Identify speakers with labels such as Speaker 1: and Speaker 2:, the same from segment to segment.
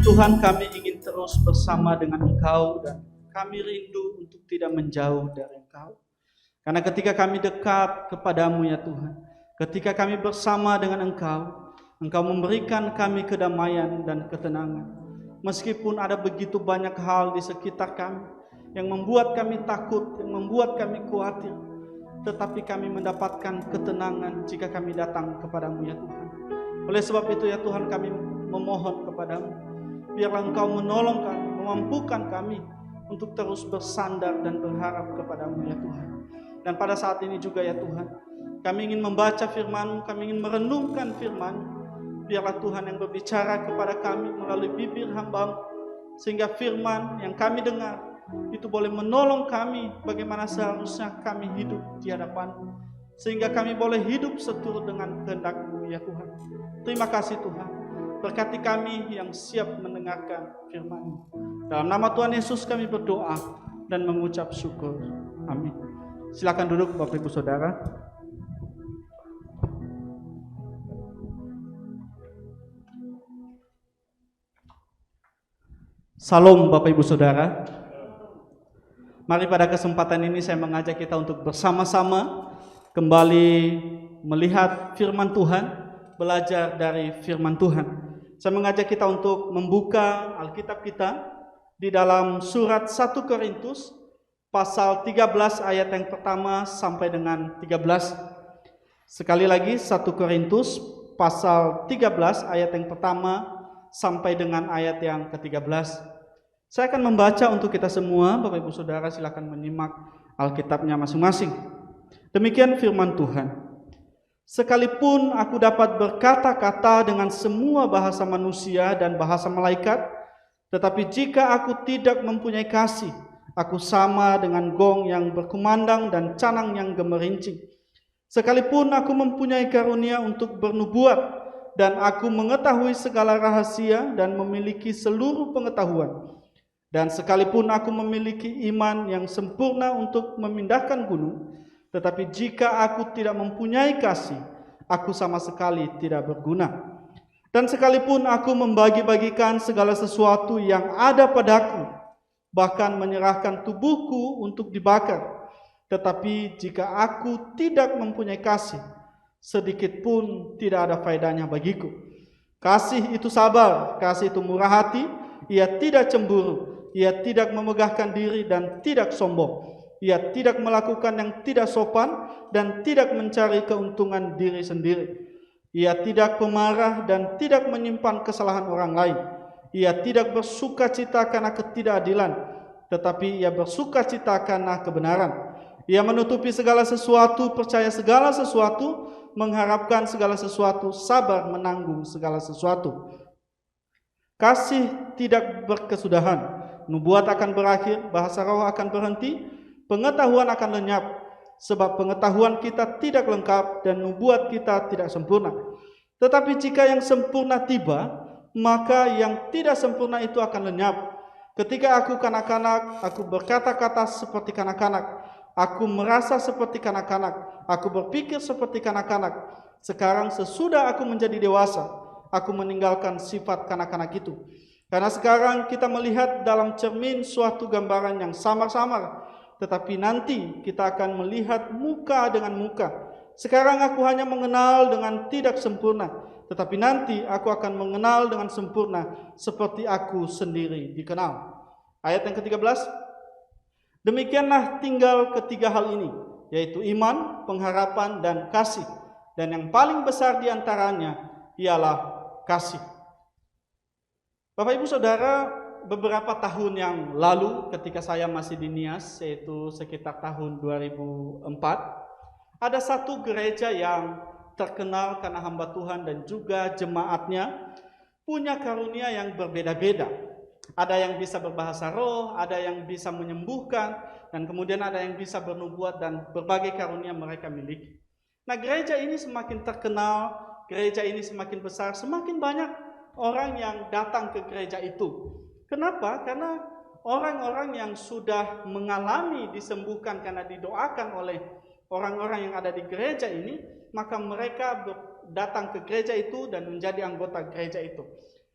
Speaker 1: Tuhan, kami ingin terus bersama dengan Engkau dan kami rindu untuk tidak menjauh dari Engkau. Karena ketika kami dekat kepadamu ya Tuhan, ketika kami bersama dengan Engkau, Engkau memberikan kami kedamaian dan ketenangan. Meskipun ada begitu banyak hal di sekitar kami yang membuat kami takut, yang membuat kami khawatir, tetapi kami mendapatkan ketenangan jika kami datang kepadamu ya Tuhan. Oleh sebab itu ya Tuhan, kami memohon kepadamu, biarlah Engkau menolong kami, memampukan kami untuk terus bersandar dan berharap kepadamu ya Tuhan. Dan pada saat ini juga ya Tuhan, kami ingin membaca firman-Mu, kami ingin merenungkan firman-Mu. Biarlah Tuhan yang berbicara kepada kami melalui bibir hamba-Mu, sehingga firman yang kami dengar itu boleh menolong kami bagaimana seharusnya kami hidup di hadapan-Mu, sehingga kami boleh hidup seturut dengan kehendak-Mu ya Tuhan. Terima kasih Tuhan, berkati kami yang siap mendengarkan firman-Mu. Dalam nama Tuhan Yesus kami berdoa dan mengucap syukur. Amin. Silakan duduk Bapak Ibu Saudara. Salam Bapak Ibu Saudara. Mari pada kesempatan ini saya mengajak kita untuk bersama-sama kembali melihat firman Tuhan, belajar dari firman Tuhan. Saya mengajak kita untuk membuka Alkitab kita di dalam surat 1 Korintus pasal 13 ayat yang pertama sampai dengan 13. Sekali lagi 1 Korintus pasal 13 ayat yang pertama sampai dengan ayat yang ke-13. Saya akan membaca untuk kita semua. Bapak Ibu Saudara silakan menyimak Alkitabnya masing-masing. Demikian firman Tuhan. Sekalipun aku dapat berkata-kata dengan semua bahasa manusia dan bahasa malaikat, tetapi jika aku tidak mempunyai kasih, aku sama dengan gong yang berkumandang dan canang yang gemerincing. Sekalipun aku mempunyai karunia untuk bernubuat, dan aku mengetahui segala rahasia dan memiliki seluruh pengetahuan, dan sekalipun aku memiliki iman yang sempurna untuk memindahkan gunung, tetapi jika aku tidak mempunyai kasih, aku sama sekali tidak berguna. Dan sekalipun aku membagi-bagikan segala sesuatu yang ada padaku, bahkan menyerahkan tubuhku untuk dibakar, tetapi jika aku tidak mempunyai kasih, sedikit pun tidak ada faedahnya bagiku. Kasih itu sabar, kasih itu murah hati, ia tidak cemburu, ia tidak memegahkan diri dan tidak sombong, ia tidak melakukan yang tidak sopan dan tidak mencari keuntungan diri sendiri. Ia tidak pemarah dan tidak menyimpan kesalahan orang lain. Ia tidak bersukacita karena ketidakadilan, tetapi ia bersukacita karena kebenaran. Ia menutupi segala sesuatu, percaya segala sesuatu, mengharapkan segala sesuatu, sabar menanggung segala sesuatu. Kasih tidak berkesudahan. Nubuat akan berakhir, bahasa roh akan berhenti, pengetahuan akan lenyap, sebab pengetahuan kita tidak lengkap dan nubuat kita tidak sempurna. Tetapi jika yang sempurna tiba, maka yang tidak sempurna itu akan lenyap. Ketika aku kanak-kanak, aku berkata-kata seperti kanak-kanak, aku merasa seperti kanak-kanak, aku berpikir seperti kanak-kanak. Sekarang sesudah aku menjadi dewasa, aku meninggalkan sifat kanak-kanak itu. Karena sekarang kita melihat dalam cermin suatu gambaran yang samar-samar, tetapi nanti kita akan melihat muka dengan muka. Sekarang aku hanya mengenal dengan tidak sempurna, tetapi nanti aku akan mengenal dengan sempurna seperti aku sendiri dikenal. Ayat yang ke-13. Demikianlah tinggal ketiga hal ini, yaitu iman, pengharapan, dan kasih. Dan yang paling besar di antaranya ialah kasih. Bapak Ibu Saudara, beberapa tahun yang lalu ketika saya masih di Nias, yaitu sekitar tahun 2004, ada satu gereja yang terkenal karena hamba Tuhan dan juga jemaatnya punya karunia yang berbeda-beda. Ada yang bisa berbahasa roh, ada yang bisa menyembuhkan, dan kemudian ada yang bisa bernubuat dan berbagai karunia mereka miliki. Nah, gereja ini semakin terkenal, gereja ini semakin besar, semakin banyak orang yang datang ke gereja itu. Kenapa? Karena orang-orang yang sudah mengalami disembuhkan karena didoakan oleh orang-orang yang ada di gereja ini, maka mereka datang ke gereja itu dan menjadi anggota gereja itu.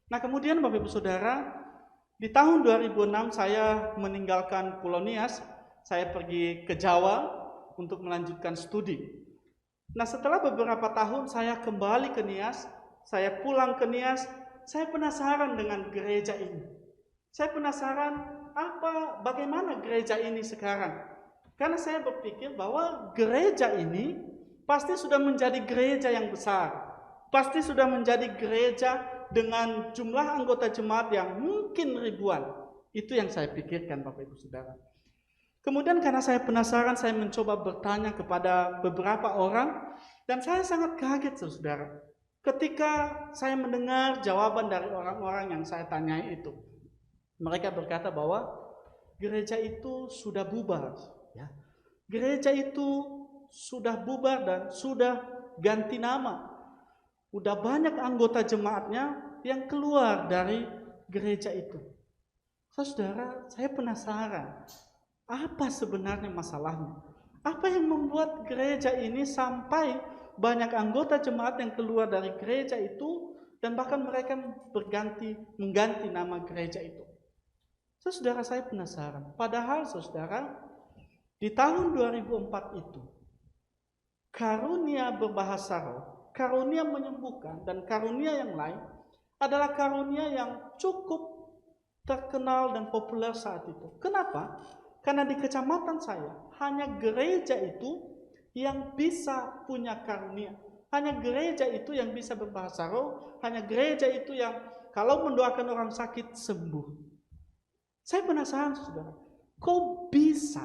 Speaker 1: Nah kemudian Bapak Ibu Saudara, di tahun 2006 saya meninggalkan Pulau Nias, saya pergi ke Jawa untuk melanjutkan studi. Nah setelah beberapa tahun saya kembali ke Nias, saya pulang ke Nias, saya penasaran dengan gereja ini. Saya penasaran bagaimana gereja ini sekarang. Karena saya berpikir bahwa gereja ini pasti sudah menjadi gereja yang besar. Pasti sudah menjadi gereja dengan jumlah anggota jemaat yang mungkin ribuan. Itu yang saya pikirkan Bapak Ibu Saudara. Kemudian karena saya penasaran, saya mencoba bertanya kepada beberapa orang. Dan saya sangat kaget Saudara, ketika saya mendengar jawaban dari orang-orang yang saya tanyai itu. Mereka berkata bahwa gereja itu sudah bubar. Ya. Gereja itu sudah bubar dan sudah ganti nama. Udah banyak anggota jemaatnya yang keluar dari gereja itu. Saudara, saya penasaran, apa sebenarnya masalahnya? Apa yang membuat gereja ini sampai banyak anggota jemaat yang keluar dari gereja itu dan bahkan mereka mengganti nama gereja itu? Saudara, saya penasaran. Padahal saudara, di tahun 2004 itu, karunia berbahasa roh, karunia menyembuhkan, dan karunia yang lain adalah karunia yang cukup terkenal dan populer saat itu. Kenapa? Karena di kecamatan saya, hanya gereja itu yang bisa punya karunia. Hanya gereja itu yang bisa berbahasa roh, hanya gereja itu yang kalau mendoakan orang sakit sembuh. Saya penasaran saudara, kok bisa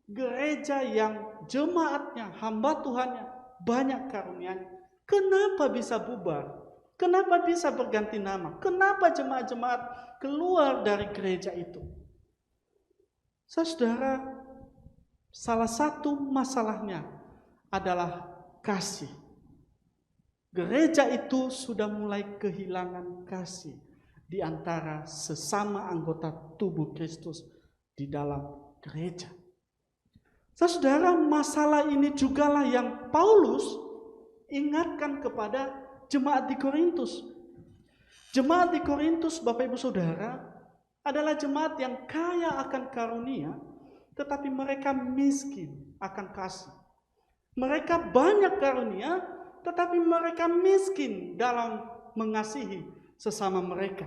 Speaker 1: gereja yang jemaatnya, hamba Tuhannya banyak karunianya, kenapa bisa bubar? Kenapa bisa berganti nama? Kenapa jemaat-jemaat keluar dari gereja itu? Saudara, salah satu masalahnya adalah kasih. Gereja itu sudah mulai kehilangan kasih di antara sesama anggota tubuh Kristus di dalam gereja. Saudara, masalah ini jugalah yang Paulus ingatkan kepada jemaat di Korintus. Jemaat di Korintus, Bapak Ibu Saudara, adalah jemaat yang kaya akan karunia, tetapi mereka miskin akan kasih. Mereka banyak karunia, tetapi mereka miskin dalam mengasihi sesama mereka.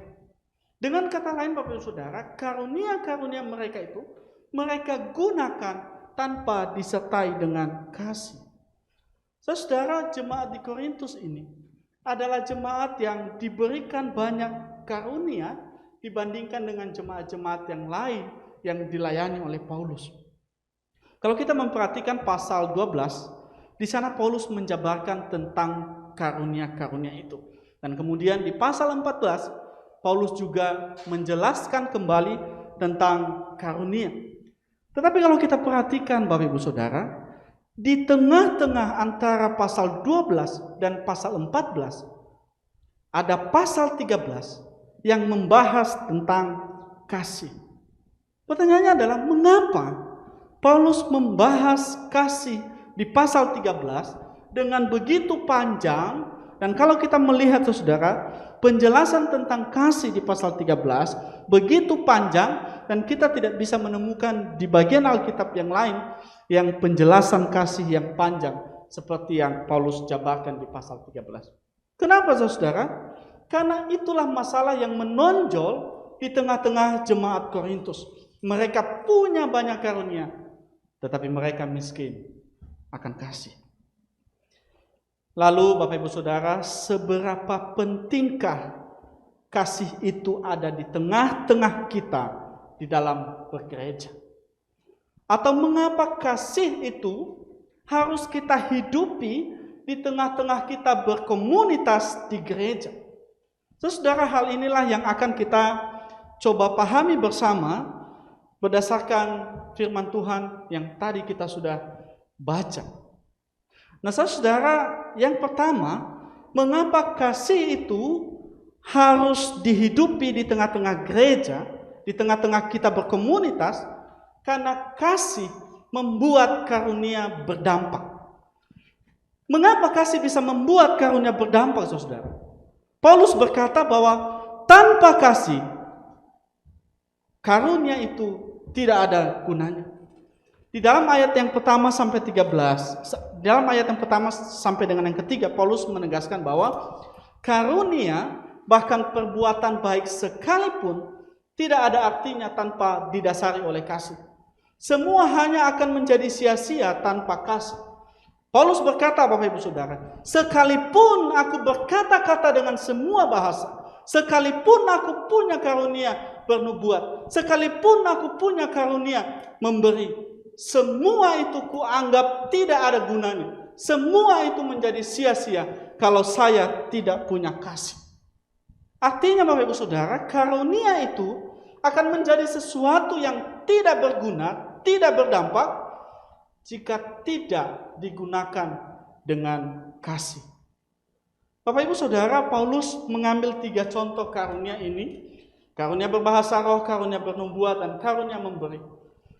Speaker 1: Dengan kata lain Bapak Ibu Saudara, karunia-karunia mereka itu mereka gunakan tanpa disertai dengan kasih. Saudara, jemaat di Korintus ini adalah jemaat yang diberikan banyak karunia dibandingkan dengan jemaat-jemaat yang lain yang dilayani oleh Paulus. Kalau kita memperhatikan pasal 12, di sana Paulus menjabarkan tentang karunia-karunia itu. Dan kemudian di pasal 14, Paulus juga menjelaskan kembali tentang karunia. Tetapi kalau kita perhatikan Bapak Ibu Saudara, di tengah-tengah antara pasal 12 dan pasal 14, ada pasal 13 yang membahas tentang kasih. Pertanyaannya adalah mengapa Paulus membahas kasih di pasal 13 dengan begitu panjang? Dan kalau kita melihat saudara, penjelasan tentang kasih di pasal 13 begitu panjang dan kita tidak bisa menemukan di bagian Alkitab yang lain yang penjelasan kasih yang panjang seperti yang Paulus jabarkan di pasal 13. Kenapa saudara? Karena itulah masalah yang menonjol di tengah-tengah jemaat Korintus. Mereka punya banyak karunia, tetapi mereka miskin akan kasih. Lalu Bapak Ibu Saudara, seberapa pentingkah kasih itu ada di tengah-tengah kita di dalam bergereja? Atau mengapa kasih itu harus kita hidupi di tengah-tengah kita berkomunitas di gereja? Saudara, hal inilah yang akan kita coba pahami bersama berdasarkan firman Tuhan yang tadi kita sudah baca. Nah saudara, yang pertama, mengapa kasih itu harus dihidupi di tengah-tengah gereja, di tengah-tengah kita berkomunitas? Karena kasih membuat karunia berdampak. Mengapa kasih bisa membuat karunia berdampak, saudara? Paulus berkata bahwa tanpa kasih, karunia itu tidak ada gunanya. Di dalam ayat yang pertama sampai 13, dalam ayat yang pertama sampai dengan yang ketiga, Paulus menegaskan bahwa karunia bahkan perbuatan baik sekalipun tidak ada artinya tanpa didasari oleh kasih. Semua hanya akan menjadi sia-sia tanpa kasih. Paulus berkata, Bapak Ibu Saudara, sekalipun aku berkata-kata dengan semua bahasa, sekalipun aku punya karunia bernubuat, sekalipun aku punya karunia memberi, semua itu kuanggap tidak ada gunanya. Semua itu menjadi sia-sia kalau saya tidak punya kasih. Artinya Bapak Ibu Saudara, karunia itu akan menjadi sesuatu yang tidak berguna, tidak berdampak jika tidak digunakan dengan kasih. Bapak Ibu Saudara, Paulus mengambil 3 contoh karunia ini. Karunia berbahasa roh, karunia bernubuat, dan karunia memberi.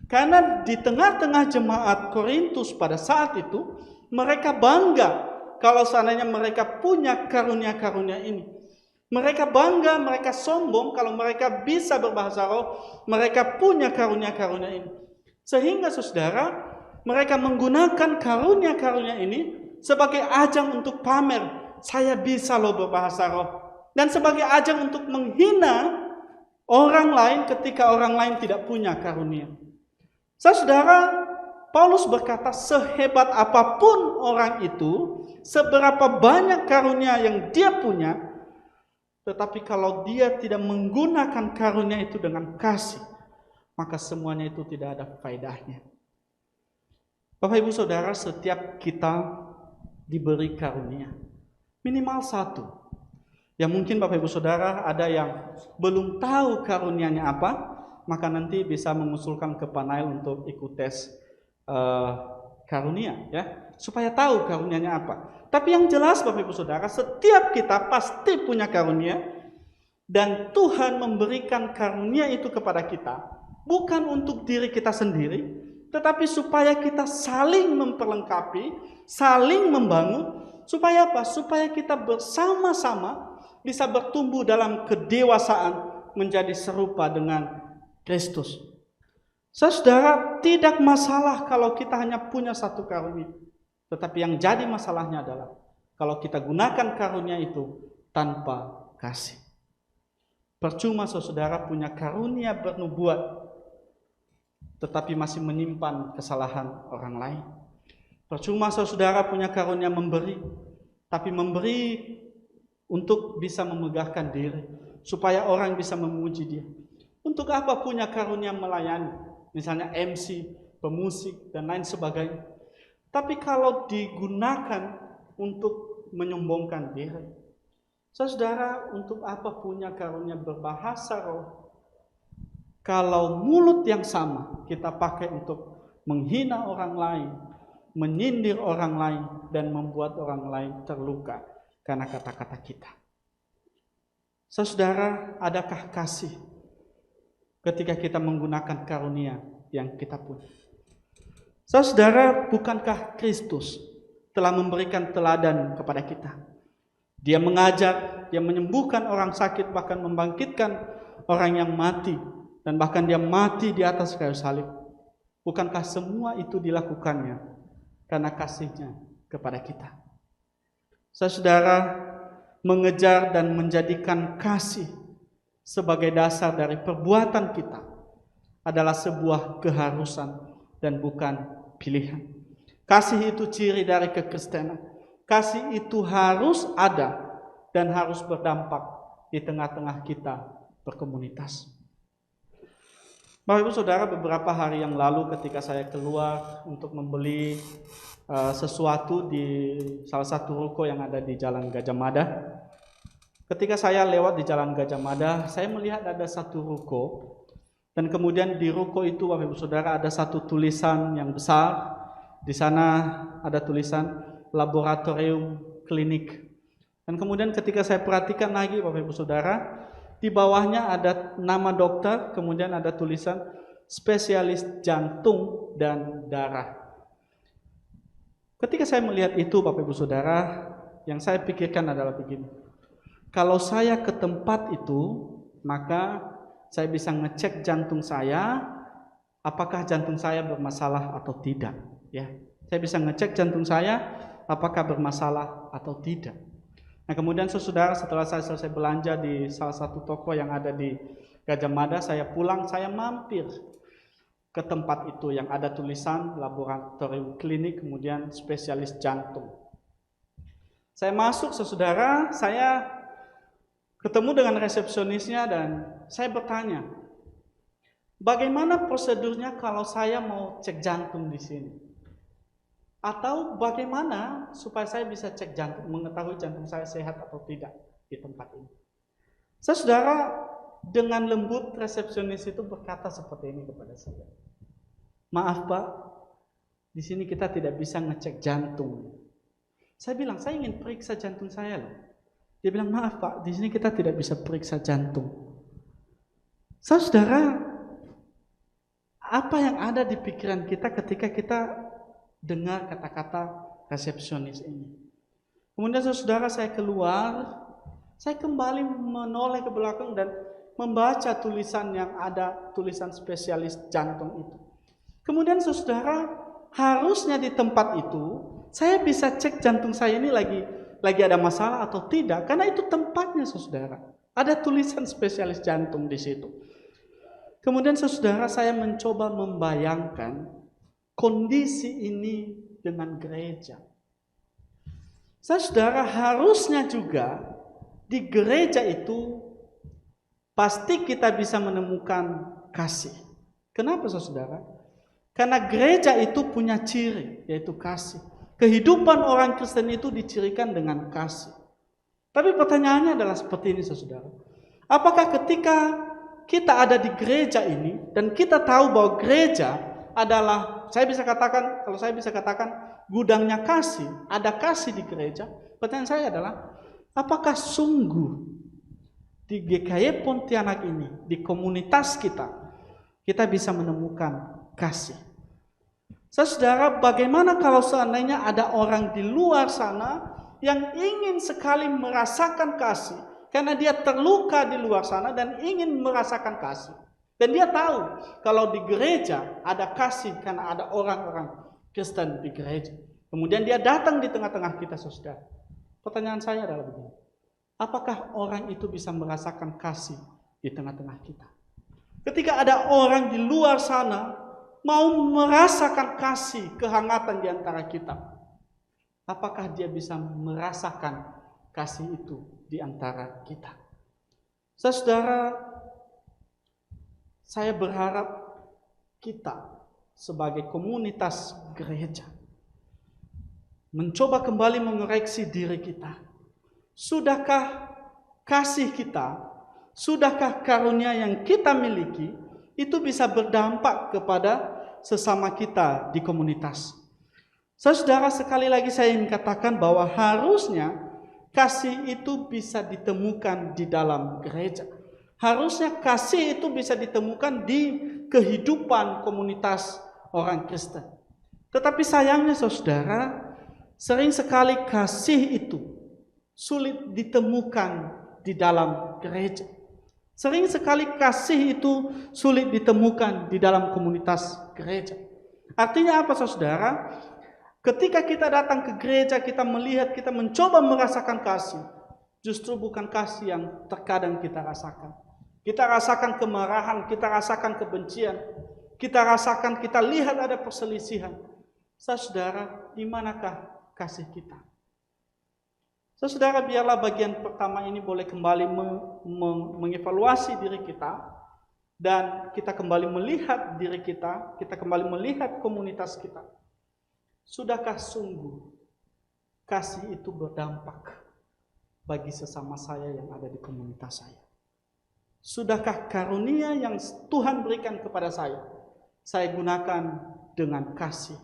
Speaker 1: Karena di tengah-tengah jemaat Korintus pada saat itu, mereka bangga kalau seandainya mereka punya karunia-karunia ini. Mereka bangga, mereka sombong kalau mereka bisa berbahasa roh, mereka punya karunia-karunia ini. Sehingga saudara, mereka menggunakan karunia-karunia ini sebagai ajang untuk pamer, saya bisa loh berbahasa roh. Dan sebagai ajang untuk menghina orang lain ketika orang lain tidak punya karunia. Saudara, Paulus berkata, sehebat apapun orang itu, seberapa banyak karunia yang dia punya, tetapi kalau dia tidak menggunakan karunia itu dengan kasih, maka semuanya itu tidak ada faedahnya. Bapak Ibu Saudara, setiap kita diberi karunia, minimal 1. Ya mungkin Bapak Ibu Saudara ada yang belum tahu karunianya apa, maka nanti bisa mengusulkan ke Panail untuk ikut tes karunia, ya, supaya tahu karunianya apa. Tapi yang jelas Bapak Ibu Saudara, setiap kita pasti punya karunia, dan Tuhan memberikan karunia itu kepada kita bukan untuk diri kita sendiri, tetapi supaya kita saling memperlengkapi, saling membangun. Supaya apa? Supaya kita bersama-sama bisa bertumbuh dalam kedewasaan menjadi serupa dengan Kristus. Saudara, tidak masalah kalau kita hanya punya 1 karunia. Tetapi yang jadi masalahnya adalah kalau kita gunakan karunia itu tanpa kasih. Percuma saudara punya karunia bernubuat, tetapi masih menyimpan kesalahan orang lain. Percuma saudara punya karunia memberi, tapi memberi untuk bisa memegahkan diri, supaya orang bisa memuji dia. Untuk apa punya karunia melayani, misalnya MC, pemusik, dan lain sebagainya. Tapi kalau digunakan untuk menyombongkan diri, saudara, untuk apa punya karunia berbahasa roh, kalau mulut yang sama kita pakai untuk menghina orang lain, menyindir orang lain, dan membuat orang lain terluka karena kata-kata kita. Saudara, adakah kasih ketika kita menggunakan karunia yang kita punya? Saudara, bukankah Kristus telah memberikan teladan kepada kita? Dia mengajar, dia menyembuhkan orang sakit, bahkan membangkitkan orang yang mati, dan bahkan dia mati di atas kayu salib. Bukankah semua itu dilakukannya karena kasihnya kepada kita? Saudara, mengejar dan menjadikan kasih sebagai dasar dari perbuatan kita adalah sebuah keharusan dan bukan pilihan. Kasih itu ciri dari kekristenan. Kasih itu harus ada dan harus berdampak di tengah-tengah kita berkomunitas. Bapak Ibu Saudara, beberapa hari yang lalu ketika saya keluar untuk membeli sesuatu di salah satu ruko yang ada di Jalan Gajah Mada, ketika saya lewat di Jalan Gajah Mada, saya melihat ada satu ruko, dan kemudian di ruko itu Bapak Ibu Saudara ada satu tulisan yang besar. Di sana ada tulisan laboratorium klinik. Dan kemudian ketika saya perhatikan lagi Bapak Ibu Saudara, di bawahnya ada nama dokter, kemudian ada tulisan spesialis jantung dan darah. Ketika saya melihat itu Bapak Ibu Saudara, yang saya pikirkan adalah begini. Kalau saya ke tempat itu, maka saya bisa ngecek jantung saya, apakah jantung saya bermasalah atau tidak. Ya, saya bisa ngecek jantung saya, apakah bermasalah atau tidak. Nah, kemudian saudara, setelah saya selesai belanja di salah satu toko yang ada di Gajah Mada, saya pulang, saya mampir ke tempat itu yang ada tulisan laboratorium klinik, kemudian spesialis jantung. Saya masuk, saudara, saya ketemu dengan resepsionisnya dan saya bertanya, bagaimana prosedurnya kalau saya mau cek jantung di sini? Atau bagaimana supaya saya bisa cek jantung, mengetahui jantung saya sehat atau tidak di tempat ini? Saudara, dengan lembut resepsionis itu berkata seperti ini kepada saya. Maaf Pak, di sini kita tidak bisa ngecek jantung. Saya bilang, saya ingin periksa jantung saya loh. Dia bilang, maaf Pak, di sini kita tidak bisa periksa jantung. Saudara, apa yang ada di pikiran kita ketika kita dengar kata-kata resepsionis ini? Kemudian saudara, saya keluar, saya kembali menoleh ke belakang dan membaca tulisan yang ada, tulisan spesialis jantung itu. Kemudian saudara, harusnya di tempat itu saya bisa cek jantung saya ini lagi ada masalah atau tidak, karena itu tempatnya saudara. Ada tulisan spesialis jantung di situ. Kemudian saudara, saya mencoba membayangkan kondisi ini dengan gereja. Saudara, harusnya juga di gereja itu pasti kita bisa menemukan kasih. Kenapa saudara? Karena gereja itu punya ciri, yaitu kasih. Kehidupan orang Kristen itu dicirikan dengan kasih. Tapi pertanyaannya adalah seperti ini saudara. Apakah ketika kita ada di gereja ini dan kita tahu bahwa gereja adalah, kalau saya bisa katakan gudangnya kasih, ada kasih di gereja. Pertanyaan saya adalah, apakah sungguh di GKY Pontianak ini, di komunitas kita bisa menemukan kasih? Saudara, bagaimana kalau seandainya ada orang di luar sana yang ingin sekali merasakan kasih, karena dia terluka di luar sana dan ingin merasakan kasih. Dan dia tahu kalau di gereja ada kasih karena ada orang-orang Kristen di gereja. Kemudian dia datang di tengah-tengah kita, saudara. Pertanyaan saya adalah begini. Apakah orang itu bisa merasakan kasih di tengah-tengah kita? Ketika ada orang di luar sana mau merasakan kasih, kehangatan di antara kita, apakah dia bisa merasakan kasih itu di antara kita? Saudara, saya berharap kita sebagai komunitas gereja mencoba kembali mengoreksi diri kita. Sudahkah kasih kita, sudahkah karunia yang kita miliki itu bisa berdampak kepada sesama kita di komunitas? Saudara, sekali lagi saya ingin katakan bahwa harusnya kasih itu bisa ditemukan di dalam gereja. Harusnya kasih itu bisa ditemukan di kehidupan komunitas orang Kristen. Tetapi sayangnya saudara, sering sekali kasih itu sulit ditemukan di dalam gereja. Sering sekali kasih itu sulit ditemukan di dalam komunitas gereja. Artinya apa saudara? Ketika kita datang ke gereja, kita melihat, kita mencoba merasakan kasih, justru bukan kasih yang terkadang kita rasakan. Kita rasakan kemarahan, kita rasakan kebencian, kita lihat ada perselisihan. Saudara, di manakah kasih kita? Saudara, biarlah bagian pertama ini boleh kembali mengevaluasi diri kita, dan kita kembali melihat diri kita kembali melihat komunitas kita. Sudahkah sungguh kasih itu berdampak bagi sesama saya yang ada di komunitas saya? Sudahkah karunia yang Tuhan berikan kepada saya gunakan dengan kasih,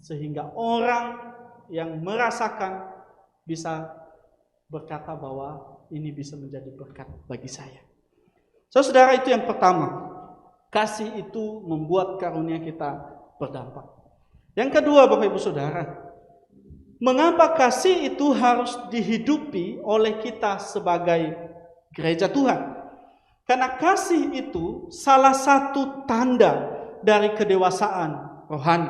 Speaker 1: sehingga orang yang merasakan bisa berkata bahwa ini bisa menjadi berkat bagi saya. Saudara, itu yang pertama. Kasih itu membuat karunia kita berdampak. Yang kedua, Bapak Ibu Saudara, Mengapa kasih itu harus dihidupi oleh kita sebagai gereja Tuhan? Karena kasih itu salah satu tanda dari kedewasaan rohani.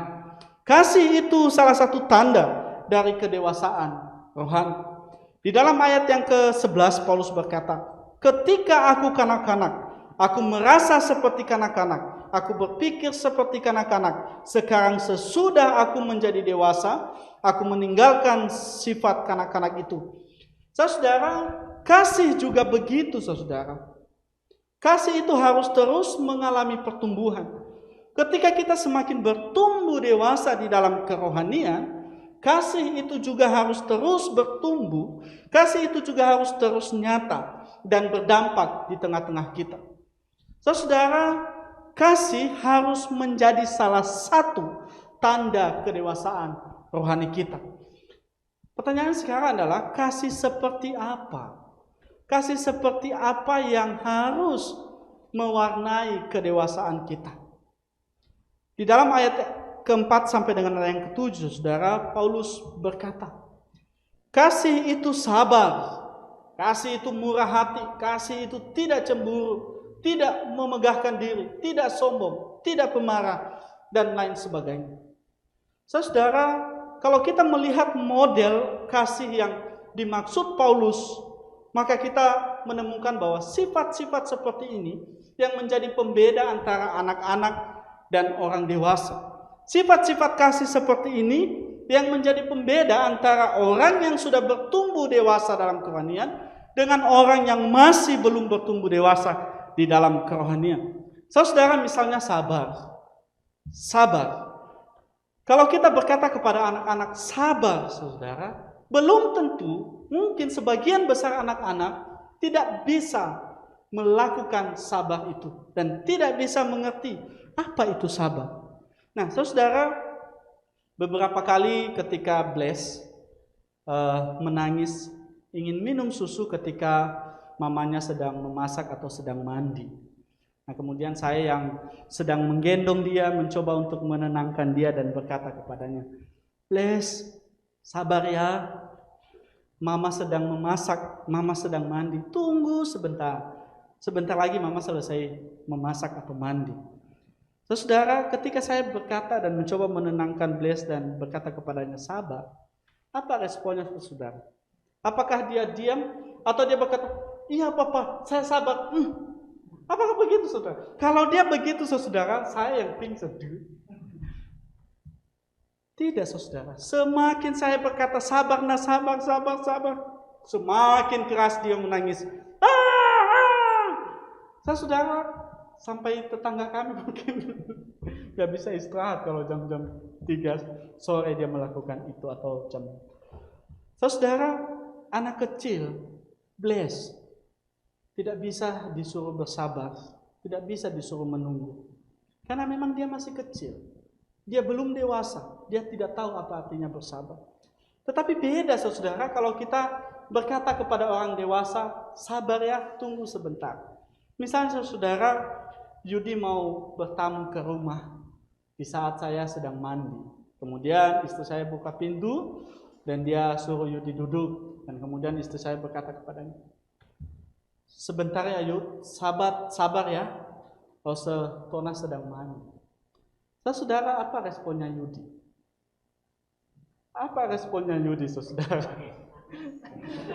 Speaker 1: Kasih itu salah satu tanda dari kedewasaan rohani. Di dalam ayat yang ke-11 Paulus berkata, ketika aku kanak-kanak, aku merasa seperti kanak-kanak, aku berpikir seperti kanak-kanak. Sekarang sesudah aku menjadi dewasa, aku meninggalkan sifat kanak-kanak itu. Saudara, kasih juga begitu, saudara. Kasih itu harus terus mengalami pertumbuhan. Ketika kita semakin bertumbuh dewasa di dalam kerohanian, kasih itu juga harus terus bertumbuh. Kasih itu juga harus terus nyata dan berdampak di tengah-tengah kita. Saudara, kasih harus menjadi salah satu tanda kedewasaan rohani kita. Pertanyaan sekarang adalah, kasih seperti apa? Kasih seperti apa yang harus mewarnai kedewasaan kita? Di dalam ayat keempat sampai dengan ayat yang ketujuh, saudara, Paulus berkata, kasih itu sabar, kasih itu murah hati, kasih itu tidak cemburu, tidak memegahkan diri, tidak sombong, tidak pemarah, dan lain sebagainya. Saudara, kalau kita melihat model kasih yang dimaksud Paulus, maka kita menemukan bahwa sifat-sifat seperti ini yang menjadi pembeda antara anak-anak dan orang dewasa. Sifat-sifat kasih seperti ini yang menjadi pembeda antara orang yang sudah bertumbuh dewasa dalam kerohanian dengan orang yang masih belum bertumbuh dewasa di dalam kerohanian. Saudara, misalnya sabar. Sabar. Kalau kita berkata kepada anak-anak sabar, saudara, belum tentu, mungkin sebagian besar anak-anak tidak bisa melakukan sabar itu dan tidak bisa mengerti apa itu sabar. Nah, saudara, beberapa kali ketika Blaise menangis ingin minum susu ketika mamanya sedang memasak atau sedang mandi. Nah, kemudian saya yang sedang menggendong dia mencoba untuk menenangkan dia dan berkata kepadanya, Blaise, sabar ya, mama sedang memasak, mama sedang mandi, tunggu sebentar. Sebentar lagi mama selesai memasak atau mandi. Saudara, ketika saya berkata dan mencoba menenangkan Blaise dan berkata kepadanya sabar, apa responnya saudara? Apakah dia diam atau dia berkata, iya papa, saya sabar. Apakah begitu saudara? Kalau dia begitu saudara, saya yang pingsan. Tidak saudara, semakin saya berkata sabar, sabar, semakin keras dia menangis. Saudara, sampai tetangga kami mungkin gak bisa istirahat kalau jam-jam 3 sore dia melakukan itu atau jam. Saudara, anak kecil, Blaise, tidak bisa disuruh bersabar, tidak bisa disuruh menunggu. Karena memang dia masih kecil. Dia belum dewasa, dia tidak tahu apa artinya bersabar. Tetapi beda saudara kalau kita berkata kepada orang dewasa, sabar ya, tunggu sebentar. Misalnya saudara, Yudi mau bertamu ke rumah di saat saya sedang mandi. Kemudian istri saya buka pintu dan dia suruh Yudi duduk. Dan kemudian istri saya berkata kepadanya, sebentar ya Yud, sabar ya, Tona sedang mandi. Saudara, apa responnya Yudi? Apa responnya Yudi, saudara?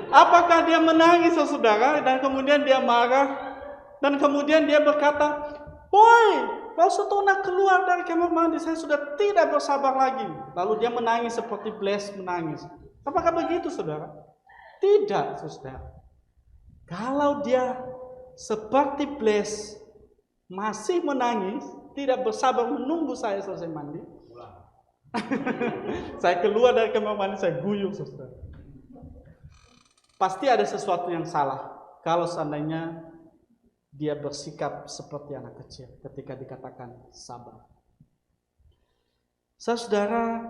Speaker 1: Apakah dia menangis, saudara, dan kemudian dia marah, dan kemudian dia berkata, "Woi, Tona keluar dari kamar mandi, saya sudah tidak bersabar lagi." Lalu dia menangis seperti Blaise menangis. Apakah begitu, saudara? Tidak, saudara. Kalau dia seperti Blaise masih menangis, tidak bersabar menunggu saya selesai mandi, saya keluar dari kamar mandi, saya guyur, saudara. Pasti ada sesuatu yang salah kalau seandainya dia bersikap seperti anak kecil ketika dikatakan sabar. Saudara,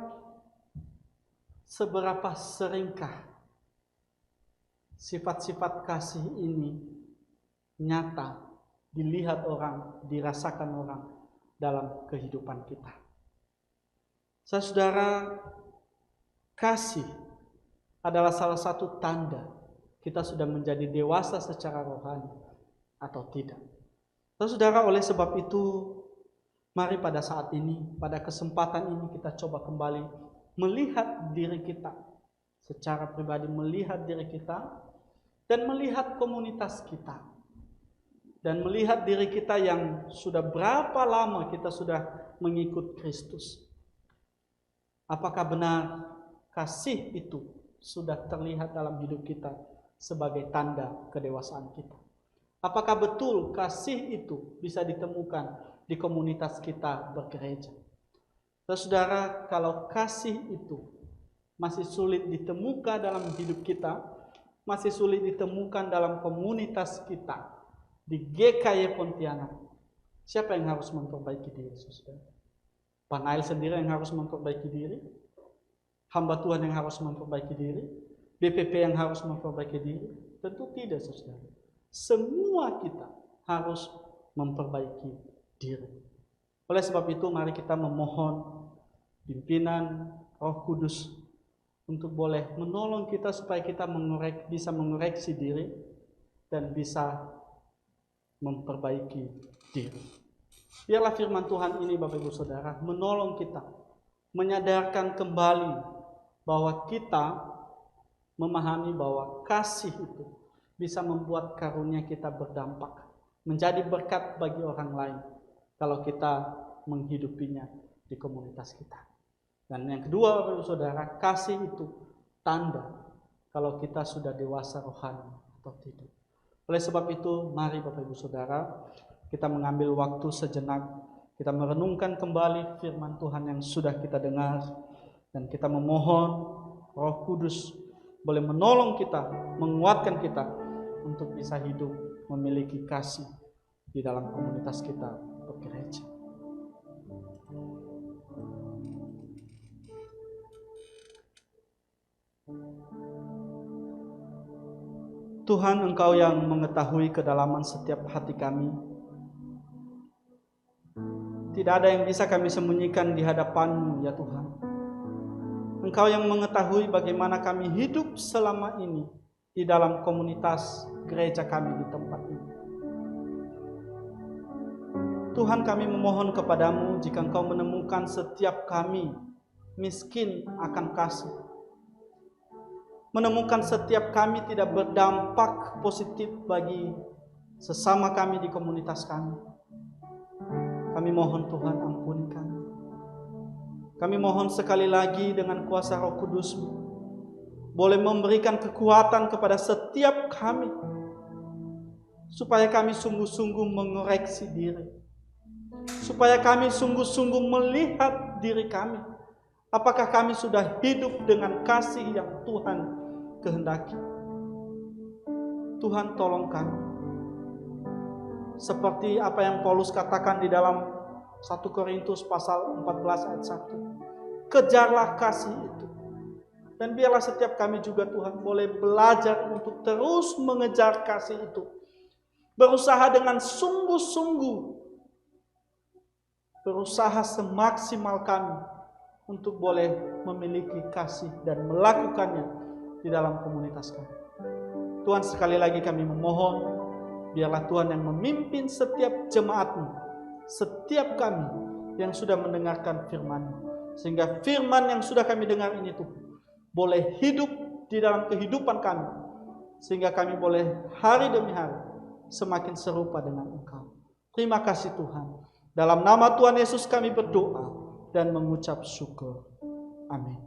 Speaker 1: seberapa seringkah sifat-sifat kasih ini nyata dilihat orang, dirasakan orang dalam kehidupan kita? Saudara, kasih adalah salah satu tanda kita sudah menjadi dewasa secara rohani atau tidak. Saudara, oleh sebab itu, mari pada saat ini, pada kesempatan ini kita coba kembali melihat diri kita secara pribadi, melihat diri kita dan melihat komunitas kita. Dan melihat diri kita yang sudah berapa lama kita sudah mengikut Kristus. Apakah benar kasih itu sudah terlihat dalam hidup kita sebagai tanda kedewasaan kita? Apakah betul kasih itu bisa ditemukan di komunitas kita bergereja? Saudara, kalau kasih itu masih sulit ditemukan dalam hidup kita, masih sulit ditemukan dalam komunitas kita, di GKY Pontianak, siapa yang harus memperbaiki diri, saudara? Pak Nail sendiri yang harus memperbaiki diri? Hamba Tuhan yang harus memperbaiki diri? BPP yang harus memperbaiki diri? Tentu tidak, saudara. Semua kita harus memperbaiki diri. Oleh sebab itu, mari kita memohon pimpinan Roh Kudus untuk boleh menolong kita supaya kita bisa mengoreksi diri dan bisa memperbaiki diri. Biarlah firman Tuhan ini, Bapak Ibu Saudara, menolong kita, menyadarkan kembali bahwa kita memahami bahwa kasih itu bisa membuat karunia kita berdampak, menjadi berkat bagi orang lain kalau kita menghidupinya di komunitas kita. Dan yang kedua, Bapak Ibu Saudara, kasih itu tanda kalau kita sudah dewasa rohani atau tidak. Oleh sebab itu, mari Bapak Ibu Saudara, kita mengambil waktu sejenak, kita merenungkan kembali firman Tuhan yang sudah kita dengar, dan kita memohon Roh Kudus boleh menolong kita, menguatkan kita untuk bisa hidup memiliki kasih di dalam komunitas kita bergereja. Tuhan, Engkau yang mengetahui kedalaman setiap hati kami. Tidak ada yang bisa kami sembunyikan di hadapan-Mu, ya Tuhan. Engkau yang mengetahui bagaimana kami hidup selama ini di dalam komunitas gereja kami di tempat ini. Tuhan, kami memohon kepadamu jika Engkau menemukan setiap kami miskin akan kasih, menemukan setiap kami tidak berdampak positif bagi sesama kami di komunitas kami. Kami mohon Tuhan, ampuni kami. Kami mohon sekali lagi dengan kuasa Roh Kudus-Mu boleh memberikan kekuatan kepada setiap kami supaya kami sungguh-sungguh mengoreksi diri, supaya kami sungguh-sungguh melihat diri kami. Apakah kami sudah hidup dengan kasih yang Tuhan kehendaki? Tuhan, tolong kami. Seperti apa yang Paulus katakan di dalam 1 Korintus pasal 14 ayat 1. Kejarlah kasih itu. Dan biarlah setiap kami juga, Tuhan, boleh belajar untuk terus mengejar kasih itu. Berusaha dengan sungguh-sungguh. Berusaha semaksimal kami untuk boleh memiliki kasih dan melakukannya di dalam komunitas kami. Tuhan, sekali lagi kami memohon, biarlah Tuhan yang memimpin setiap jemaat-Mu, setiap kami yang sudah mendengarkan firman-Mu, sehingga firman yang sudah kami dengar ini Tuhan boleh hidup di dalam kehidupan kami, sehingga kami boleh hari demi hari semakin serupa dengan Engkau. Terima kasih Tuhan. Dalam nama Tuhan Yesus kami berdoa dan mengucap syukur. Amin.